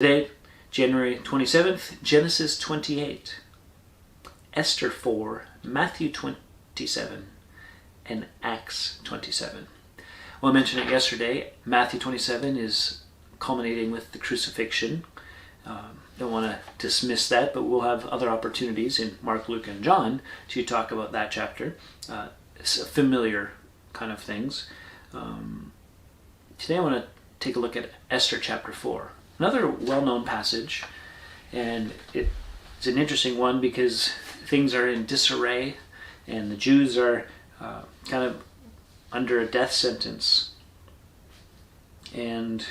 Today, January 27th, Genesis 28, Esther 4, Matthew 27, and Acts 27. Well, I mentioned it yesterday. Matthew 27 is culminating with the crucifixion. Don't want to dismiss that, but we'll have other opportunities in Mark, Luke, and John to talk about that chapter. It's familiar kind of things. Today I want to take a look at Esther chapter 4. Another well-known passage, and it's an interesting one because things are in disarray and the Jews are kind of under a death sentence. And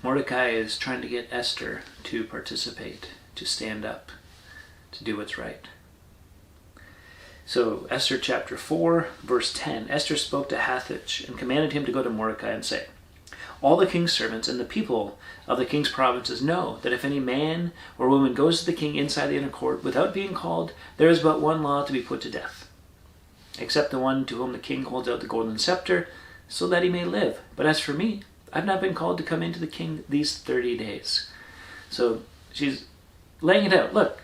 Mordecai is trying to get Esther to participate, to stand up, to do what's right. So Esther chapter 4, verse 10, Esther spoke to Hathach and commanded him to go to Mordecai and say, all the king's servants and the people of the king's provinces know that if any man or woman goes to the king inside the inner court without being called, there is but one law to be put to death, except the one to whom the king holds out the golden scepter, so that he may live. But as for me, I've not been called to come into the king these 30 days. So she's laying it out. Look,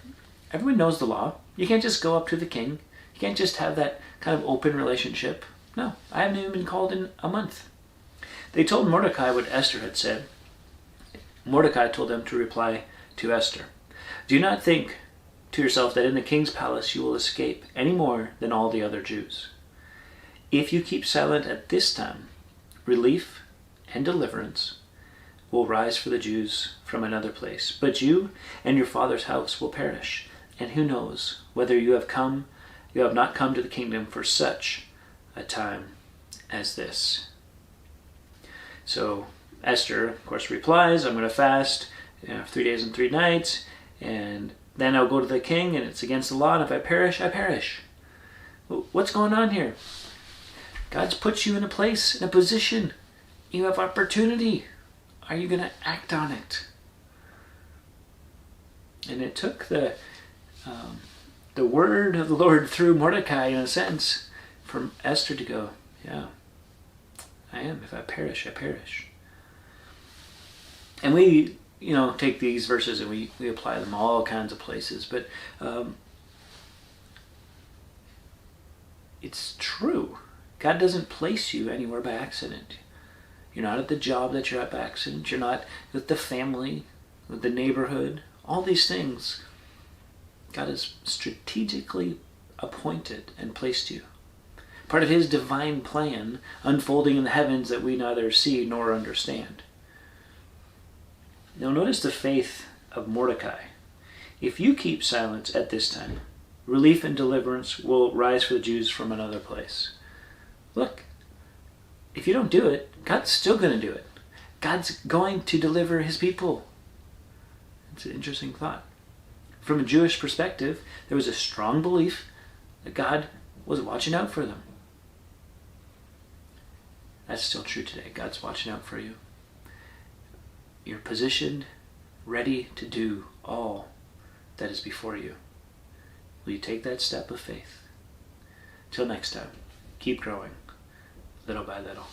everyone knows the law. You can't just go up to the king. You can't just have that kind of open relationship. No, I haven't even been called in a month. They told Mordecai what Esther had said. Mordecai told them to reply to Esther, do not think to yourself that in the king's palace you will escape any more than all the other Jews. If you keep silent at this time, relief and deliverance will rise for the Jews from another place. But you and your father's house will perish. And who knows whether you have not come to the kingdom for such a time as this. So Esther, of course, replies, I'm going to fast 3 days and 3 nights, and then I'll go to the king, and it's against the law, and if I perish, I perish. What's going on here? God's put you in a place, in a position. You have opportunity. Are you going to act on it? And it took the word of the Lord through Mordecai, in a sense, from Esther to go, yeah, I am. If I perish, I perish. And we, take these verses and we apply them all kinds of places. But it's true. God doesn't place you anywhere by accident. You're not at the job that you're at by accident. You're not with the family, with the neighborhood. All these things, God has strategically appointed and placed you. Part of his divine plan unfolding in the heavens that we neither see nor understand. Now notice the faith of Mordecai. If you keep silence at this time, relief and deliverance will rise for the Jews from another place. Look, if you don't do it, God's still going to do it. God's going to deliver his people. It's an interesting thought. From a Jewish perspective, there was a strong belief that God was watching out for them. That's still true today. God's watching out for you. You're positioned, ready to do all that is before you. Will you take that step of faith? Till next time, keep growing, little by little.